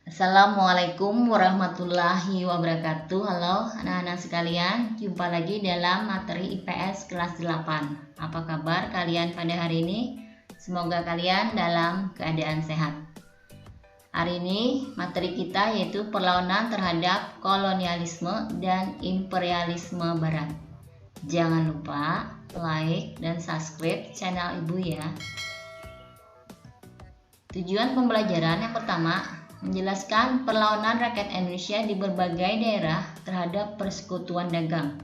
Assalamualaikum warahmatullahi wabarakatuh. Halo anak-anak sekalian, jumpa lagi dalam materi IPS kelas 8. Apa kabar kalian pada hari ini? Semoga kalian dalam keadaan sehat. Hari ini materi kita yaitu perlawanan terhadap kolonialisme dan imperialisme barat. Jangan lupa like dan subscribe channel Ibu ya. Tujuan pembelajaran yang pertama, menjelaskan perlawanan rakyat Indonesia di berbagai daerah terhadap persekutuan dagang.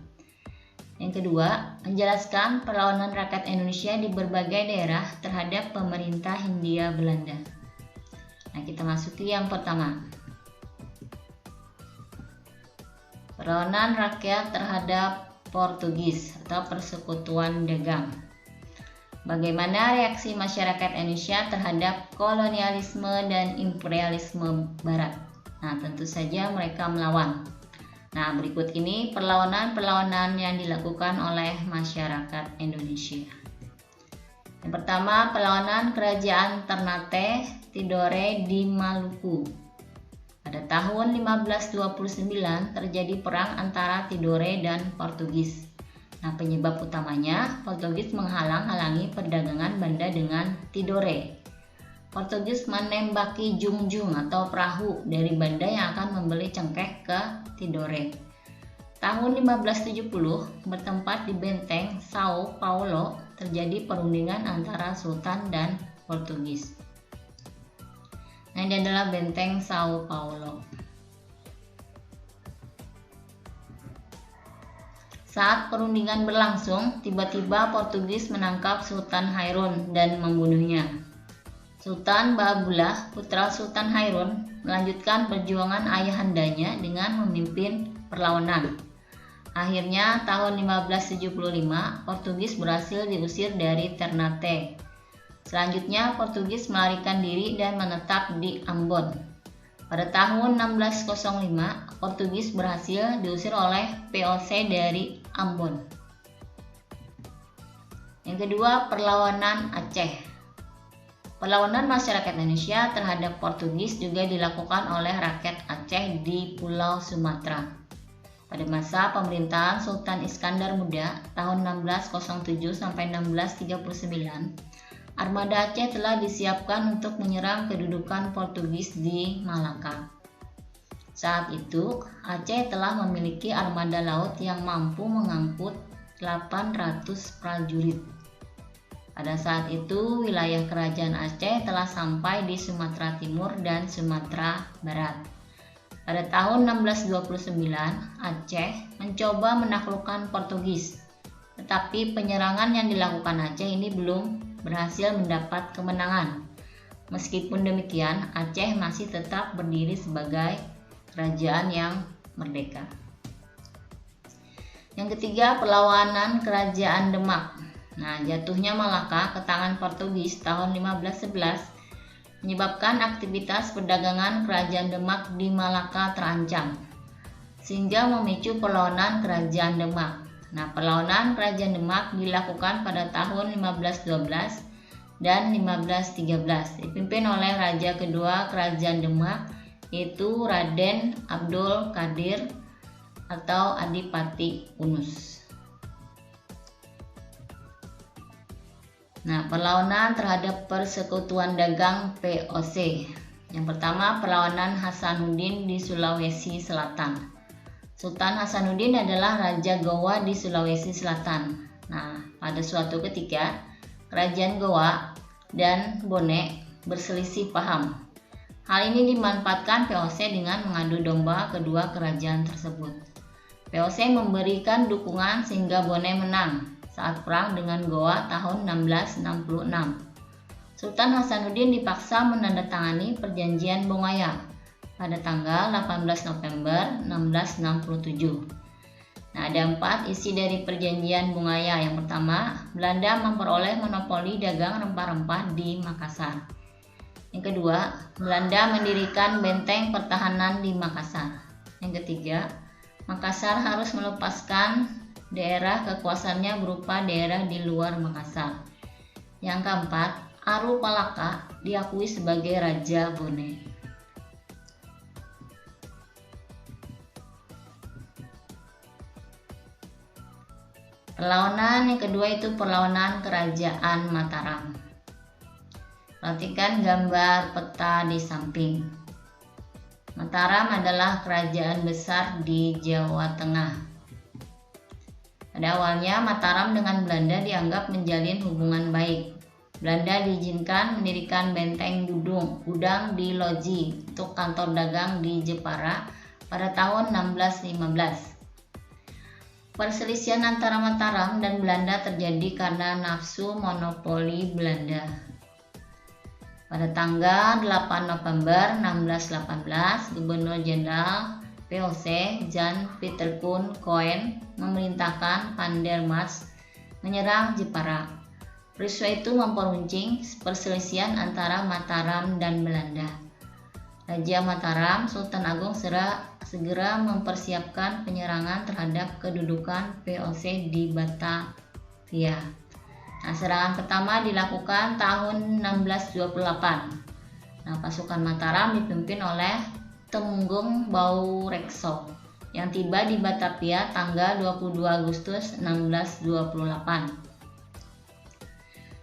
Yang kedua, menjelaskan perlawanan rakyat Indonesia di berbagai daerah terhadap pemerintah Hindia Belanda. Nah, kita masuki yang pertama. Perlawanan rakyat terhadap Portugis atau persekutuan dagang. Bagaimana reaksi masyarakat Indonesia terhadap kolonialisme dan imperialisme barat? Nah, tentu saja mereka melawan. Nah, berikut ini perlawanan-perlawanan yang dilakukan oleh masyarakat Indonesia. Yang pertama, perlawanan kerajaan Ternate Tidore di Maluku. Pada tahun 1529 terjadi perang antara Tidore dan Portugis. Nah, penyebab utamanya Portugis menghalang-halangi perdagangan Banda dengan Tidore. Portugis menembaki jungjung atau perahu dari Banda yang akan membeli cengkeh ke Tidore. Tahun 1570 bertempat di benteng Sao Paulo terjadi perundingan antara Sultan dan Portugis. Nah, ini adalah benteng Sao Paulo. Saat perundingan berlangsung, tiba-tiba Portugis menangkap Sultan Hairun dan membunuhnya. Sultan Bahabullah, putra Sultan Hairun, melanjutkan perjuangan ayahandanya dengan memimpin perlawanan. Akhirnya, tahun 1575, Portugis berhasil diusir dari Ternate. Selanjutnya, Portugis melarikan diri dan menetap di Ambon. Pada tahun 1605, Portugis berhasil diusir oleh VOC dari Ambon. Yang kedua, perlawanan Aceh. Perlawanan masyarakat Indonesia terhadap Portugis juga dilakukan oleh rakyat Aceh di Pulau Sumatera. Pada masa pemerintahan Sultan Iskandar Muda tahun 1607 sampai 1639, armada Aceh telah disiapkan untuk menyerang kedudukan Portugis di Malaka. Saat itu, Aceh telah memiliki armada laut yang mampu mengangkut 800 prajurit. Pada saat itu, wilayah kerajaan Aceh telah sampai di Sumatera Timur dan Sumatera Barat. Pada tahun 1629, Aceh mencoba menaklukkan Portugis, tetapi penyerangan yang dilakukan Aceh ini belum berhasil mendapat kemenangan. Meskipun demikian, Aceh masih tetap berdiri sebagai kerajaan yang merdeka. Yang ketiga, perlawanan kerajaan Demak. Nah, jatuhnya Malaka ke tangan Portugis tahun 1511 menyebabkan aktivitas perdagangan kerajaan Demak di Malaka terancam, sehingga memicu perlawanan kerajaan Demak. Nah, perlawanan kerajaan Demak dilakukan pada tahun 1512 dan 1513, dipimpin oleh raja kedua kerajaan Demak, yaitu Raden Abdul Qadir atau Adipati Unus. Nah, perlawanan terhadap persekutuan dagang VOC. Yang pertama, perlawanan Hasanuddin di Sulawesi Selatan. Sultan Hasanuddin adalah Raja Gowa di Sulawesi Selatan. Nah, pada suatu ketika, kerajaan Gowa dan Bone berselisih paham. Hal ini dimanfaatkan VOC dengan mengadu domba kedua kerajaan tersebut. VOC memberikan dukungan sehingga Bone menang saat perang dengan Gowa tahun 1666. Sultan Hasanuddin dipaksa menandatangani perjanjian Bongaya pada tanggal 18 November 1667. Nah, ada 4 isi dari perjanjian Bongaya. Yang pertama, Belanda memperoleh monopoli dagang rempah-rempah di Makassar. Yang kedua, Belanda mendirikan benteng pertahanan di Makassar. Yang ketiga, Makassar harus melepaskan daerah kekuasaannya berupa daerah di luar Makassar. Yang keempat, Aru Palaka diakui sebagai Raja Bone. Perlawanan yang kedua itu perlawanan Kerajaan Mataram. Perhatikan gambar peta di samping. Mataram adalah kerajaan besar di Jawa Tengah. Pada awalnya Mataram dengan Belanda dianggap menjalin hubungan baik. Belanda diizinkan mendirikan benteng gudang di Loji untuk kantor dagang di Jepara pada tahun 1615. Perselisihan antara Mataram dan Belanda terjadi karena nafsu monopoli Belanda. Pada tanggal 8 November 1618, Gubernur Jenderal VOC Jan Pieter Coen memerintahkan Van der March menyerang Jepara. Peristiwa itu memperuncing perselisihan antara Mataram dan Belanda. Raja Mataram, Sultan Agung segera mempersiapkan penyerangan terhadap kedudukan VOC di Batavia. Nah, serangan pertama dilakukan tahun 1628. Pasukan Mataram dipimpin oleh Temenggung Baurekso yang tiba di Batavia tanggal 22 Agustus 1628.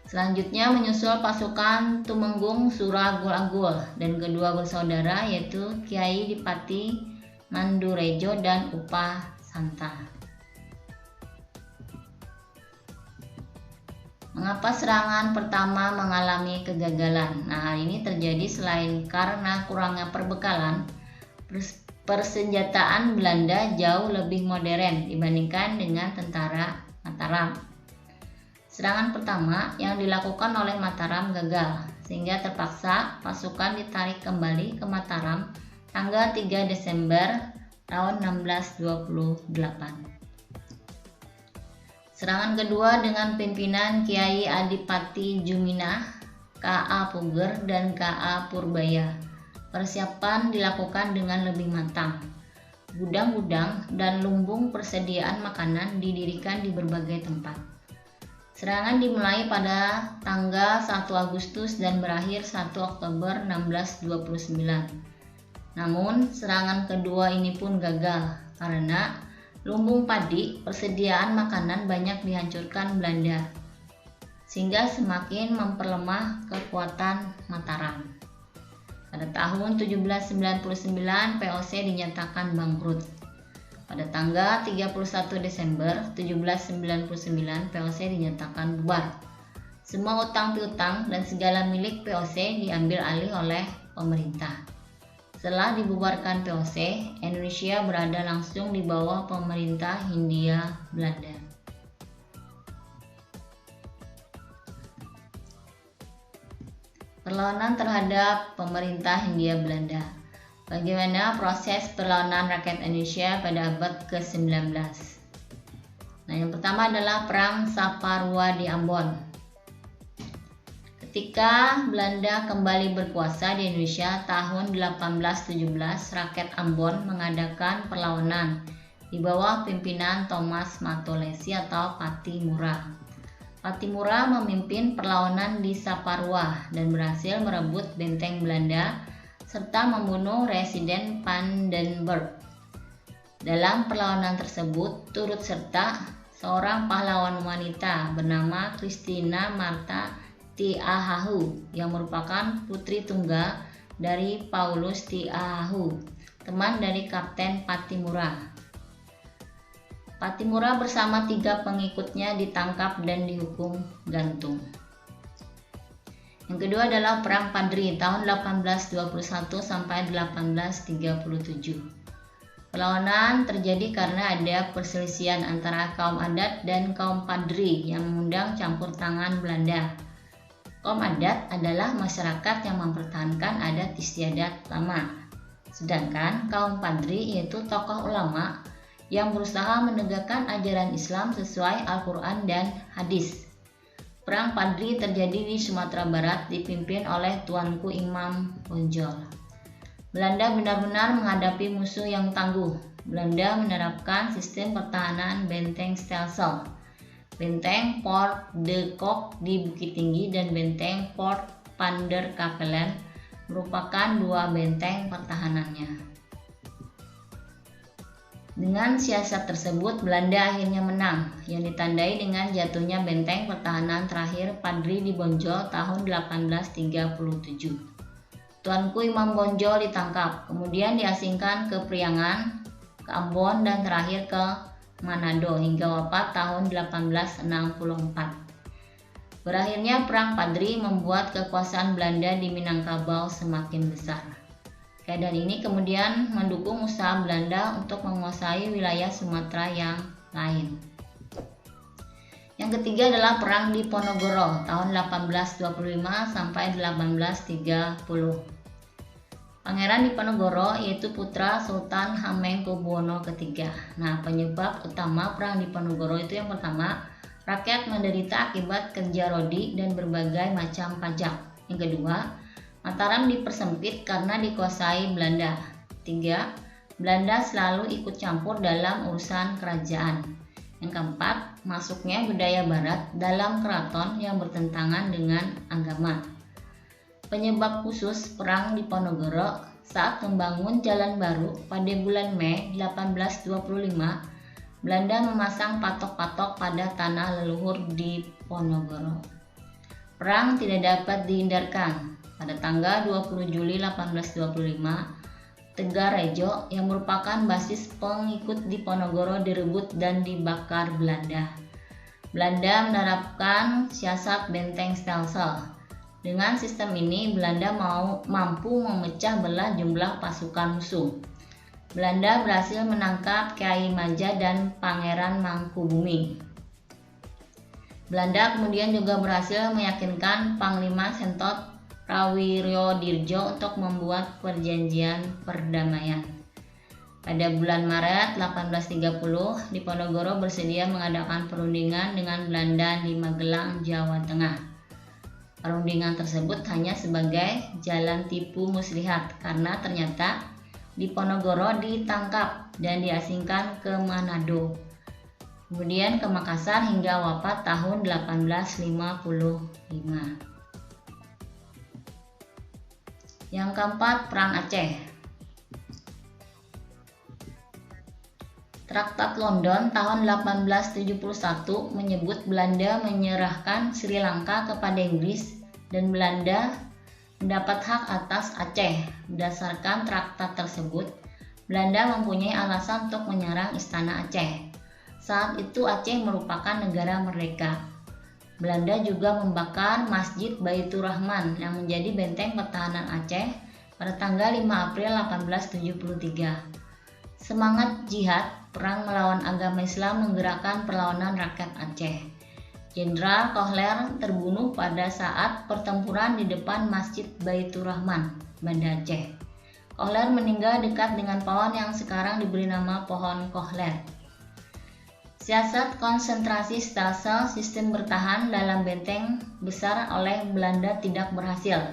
Selanjutnya menyusul pasukan Tumenggung Suragul dan kedua bersaudara yaitu Kiai Dipati Mandurejo dan Upah Santa. Mengapa serangan pertama mengalami kegagalan? Nah, hal ini terjadi selain karena kurangnya perbekalan, persenjataan Belanda jauh lebih modern dibandingkan dengan tentara Mataram. Serangan pertama yang dilakukan oleh Mataram gagal, sehingga terpaksa pasukan ditarik kembali ke Mataram tanggal 3 Desember tahun 1628. Serangan kedua dengan pimpinan Kiai Adipati Juminah, K.A. Puger, dan K.A. Purbaya. Persiapan dilakukan dengan lebih matang. Gudang-gudang dan lumbung persediaan makanan didirikan di berbagai tempat. Serangan dimulai pada tanggal 1 Agustus dan berakhir 1 Oktober 1629. Namun, serangan kedua ini pun gagal karena lumbung padi, persediaan makanan banyak dihancurkan Belanda, sehingga semakin memperlemah kekuatan Mataram. Pada tahun 1799, VOC dinyatakan bangkrut. Pada tanggal 31 Desember 1799, VOC dinyatakan bubar. Semua utang piutang dan segala milik VOC diambil alih oleh pemerintah. Setelah dibubarkan VOC, Indonesia berada langsung di bawah pemerintah Hindia Belanda. Perlawanan terhadap pemerintah Hindia Belanda. Bagaimana proses perlawanan rakyat Indonesia pada abad ke-19? Nah, yang pertama adalah Perang Saparua di Ambon. Ketika Belanda kembali berkuasa di Indonesia tahun 1817, rakyat Ambon mengadakan perlawanan di bawah pimpinan Thomas Matulesi atau Patimura. Patimura memimpin perlawanan di Saparua dan berhasil merebut benteng Belanda serta membunuh Residen Pandenburg. Dalam perlawanan tersebut turut serta seorang pahlawan wanita bernama Christina Martha Tiahahu yang merupakan putri tunggal dari Paulus Tiahahu, teman dari Kapten Patimura. Patimura bersama 3 pengikutnya ditangkap dan dihukum gantung. Yang kedua adalah Perang Padri tahun 1821 sampai 1837. Perlawanan terjadi karena ada perselisihan antara kaum adat dan kaum Padri yang mengundang campur tangan Belanda. Kaum adat adalah masyarakat yang mempertahankan adat istiadat lama. Sedangkan kaum Padri yaitu tokoh ulama yang berusaha menegakkan ajaran Islam sesuai Al-Quran dan hadis. Perang Padri terjadi di Sumatera Barat dipimpin oleh Tuanku Imam Bonjol. Belanda benar-benar menghadapi musuh yang tangguh. Belanda menerapkan sistem pertahanan benteng Stelsel, benteng Fort de Kock di Bukit Tinggi dan benteng Fort van der Kapellen merupakan 2 benteng pertahanannya. Dengan siasat tersebut, Belanda akhirnya menang, yang ditandai dengan jatuhnya benteng pertahanan terakhir Padri di Bonjol tahun 1837. Tuanku Imam Bonjol ditangkap, kemudian diasingkan ke Priangan, ke Ambon, dan terakhir ke Manado hingga wafat tahun 1864. Berakhirnya Perang Padri membuat kekuasaan Belanda di Minangkabau semakin besar. Keadaan ini kemudian mendukung usaha Belanda untuk menguasai wilayah Sumatera yang lain. Yang ketiga adalah Perang Diponegoro tahun 1825 sampai 1830. Pangeran Diponegoro yaitu putra Sultan Hamengkubuwono III. Nah, penyebab utama Perang Diponegoro itu yang pertama, rakyat menderita akibat kerja rodi dan berbagai macam pajak. Yang kedua, Mataram dipersempit karena dikuasai Belanda. 3. Belanda selalu ikut campur dalam urusan kerajaan. Yang keempat, masuknya budaya barat dalam keraton yang bertentangan dengan agama. Penyebab khusus Perang Diponegoro saat membangun jalan baru pada bulan Mei 1825, Belanda memasang patok-patok pada tanah leluhur di Ponorogo. Perang tidak dapat dihindarkan. Pada tanggal 20 Juli 1825, Tegarejo yang merupakan basis pengikut Diponegoro direbut dan dibakar Belanda. Belanda menerapkan siasat benteng stelsel. Dengan sistem ini, Belanda mampu memecah belah jumlah pasukan musuh. Belanda berhasil menangkap Kyai Maja dan Pangeran Mangkubumi. Belanda kemudian juga berhasil meyakinkan Panglima Sentot Prawiryodirjo untuk membuat perjanjian perdamaian. Pada bulan Maret 1830, Diponegoro bersedia mengadakan perundingan dengan Belanda di Magelang, Jawa Tengah. Perundingan tersebut hanya sebagai jalan tipu muslihat karena ternyata Diponegoro ditangkap dan diasingkan ke Manado, kemudian ke Makassar hingga wafat tahun 1855. Yang keempat, Perang Aceh. Traktat London tahun 1871 menyebut Belanda menyerahkan Sri Lanka kepada Inggris dan Belanda mendapat hak atas Aceh. Berdasarkan traktat tersebut, Belanda mempunyai alasan untuk menyerang Istana Aceh. Saat itu Aceh merupakan negara merdeka. Belanda juga membakar Masjid Baitur Rahman yang menjadi benteng pertahanan Aceh pada tanggal 5 April 1873. Semangat jihad perang melawan agama Islam menggerakkan perlawanan rakyat Aceh. Jenderal Kohler terbunuh pada saat pertempuran di depan Masjid Baitur Rahman, Banda Aceh. Kohler meninggal dekat dengan pohon yang sekarang diberi nama Pohon Kohler. Siasat konsentrasi stelsel sistem bertahan dalam benteng besar oleh Belanda tidak berhasil.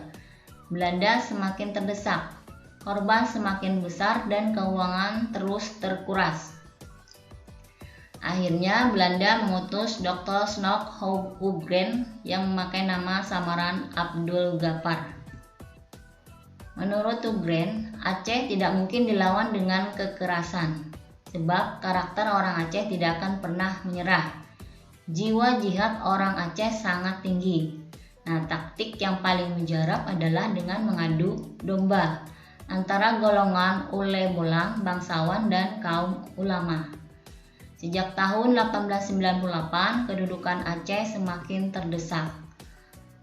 Belanda semakin terdesak, korban semakin besar dan keuangan terus terkuras. Akhirnya Belanda mengutus Dr. Snoek Hoogren yang memakai nama samaran Abdul Ghaffar. Menurut Hoogren, Aceh tidak mungkin dilawan dengan kekerasan. Sebab karakter orang Aceh tidak akan pernah menyerah. Jiwa jihad orang Aceh sangat tinggi. Nah, taktik yang paling mujarab adalah dengan mengadu domba antara golongan ule bolang, bangsawan, dan kaum ulama. Sejak tahun 1898, kedudukan Aceh semakin terdesak.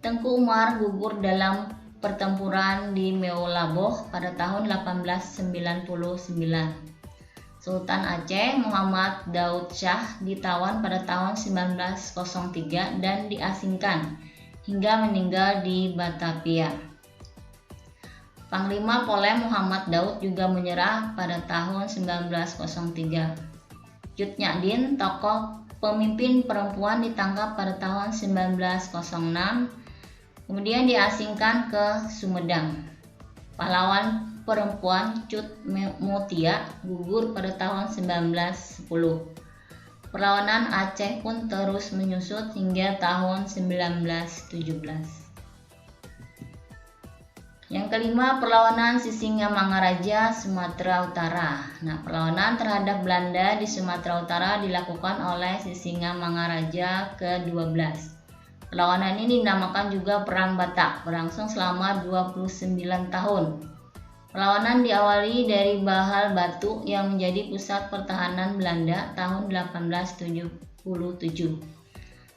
Tengku Umar gugur dalam pertempuran di Meolaboh pada tahun 1899. Sultan Aceh Muhammad Daud Shah ditawan pada tahun 1903 dan diasingkan hingga meninggal di Batavia. Panglima Polem Muhammad Daud juga menyerah pada tahun 1903. Cut Nyak-Dien, tokoh pemimpin perempuan, ditangkap pada tahun 1906, kemudian diasingkan ke Sumedang. Pahlawan perempuan Cut Mutia gugur pada tahun 1910. Perlawanan Aceh pun terus menyusut hingga tahun 1917. Yang kelima, perlawanan Sisingamangaraja Sumatera Utara. Nah, perlawanan terhadap Belanda di Sumatera Utara dilakukan oleh Sisingamangaraja ke-12. Perlawanan ini dinamakan juga Perang Batak, berlangsung selama 29 tahun. Perlawanan diawali dari Bahal Batu yang menjadi pusat pertahanan Belanda tahun 1877.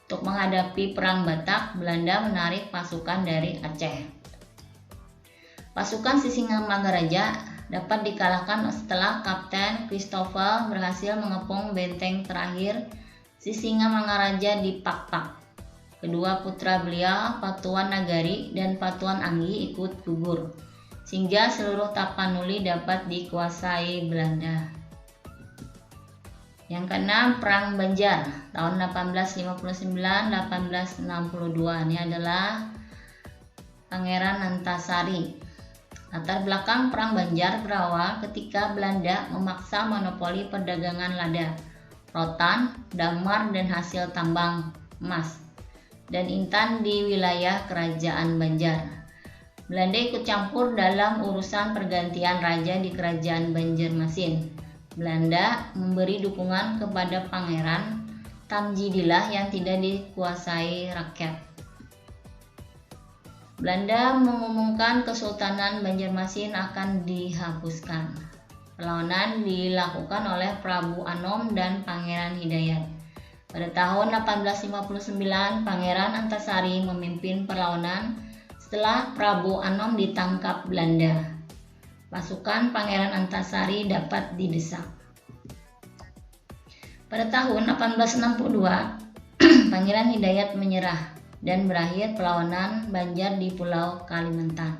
Untuk menghadapi Perang Batak, Belanda menarik pasukan dari Aceh. Pasukan Sisingamangaraja dapat dikalahkan setelah Kapten Christopher berhasil mengepung benteng terakhir Sisingamangaraja di Pakpak. Kedua putra beliau, Patuan Nagari dan Patuan Anggi, ikut gugur, sehingga seluruh Tapanuli dapat dikuasai Belanda. Yang keenam, Perang Banjar tahun 1859-1862. Ini adalah Pangeran Antasari. Latar belakang Perang Banjar berawal ketika Belanda memaksa monopoli perdagangan lada, rotan, damar, dan hasil tambang emas dan intan di wilayah Kerajaan Banjar. Belanda ikut campur dalam urusan pergantian raja di Kerajaan Banjarmasin. Belanda memberi dukungan kepada Pangeran Tamjidillah yang tidak dikuasai rakyat. Belanda mengumumkan Kesultanan Banjarmasin akan dihapuskan. Perlawanan dilakukan oleh Prabu Anom dan Pangeran Hidayat. Pada tahun 1859, Pangeran Antasari memimpin perlawanan setelah Prabu Anom ditangkap Belanda. Pasukan Pangeran Antasari dapat didesak. Pada tahun 1862, Pangeran Hidayat menyerah dan berakhir perlawanan Banjar di Pulau Kalimantan.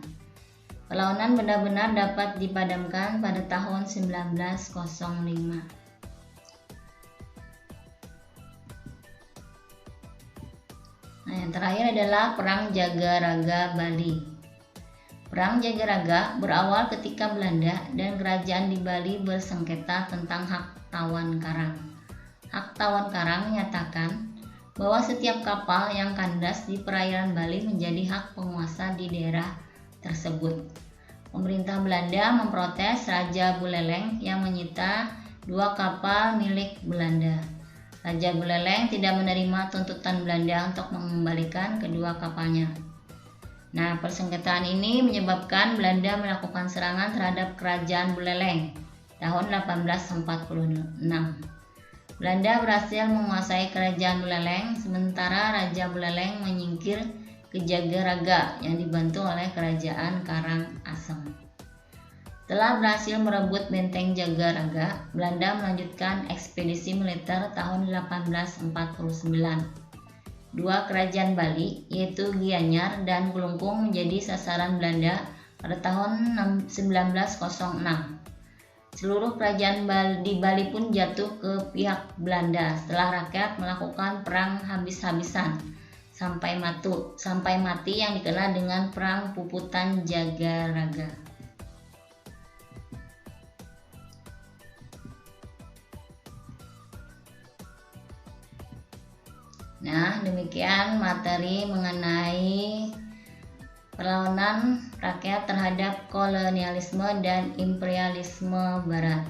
Perlawanan benar-benar dapat dipadamkan pada tahun 1905. Nah, yang terakhir adalah Perang Jagaraga Bali. Perang Jagaraga berawal ketika Belanda dan kerajaan di Bali bersengketa tentang hak tawan karang. Hak tawan karang menyatakan bahwa setiap kapal yang kandas di perairan Bali menjadi hak penguasa di daerah tersebut. Pemerintah Belanda memprotes Raja Buleleng yang menyita 2 kapal milik Belanda. Raja Buleleng tidak menerima tuntutan Belanda untuk mengembalikan kedua kapalnya. Nah, persengketaan ini menyebabkan Belanda melakukan serangan terhadap Kerajaan Buleleng tahun 1846. Belanda berhasil menguasai Kerajaan Buleleng, sementara Raja Buleleng menyingkir ke Jagaraga yang dibantu oleh Kerajaan Karangasem. Setelah berhasil merebut benteng Jagaraga, Belanda melanjutkan ekspedisi militer tahun 1849. 2 kerajaan Bali, yaitu Gianyar dan Kelungkung, menjadi sasaran Belanda pada tahun 1906. Seluruh kerajaan di Bali pun jatuh ke pihak Belanda setelah rakyat melakukan perang habis-habisan sampai mati yang dikenal dengan Perang Puputan Jagaraga. Nah, demikian materi mengenai perlawanan rakyat terhadap kolonialisme dan imperialisme Barat.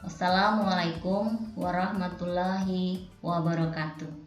Wassalamualaikum warahmatullahi wabarakatuh.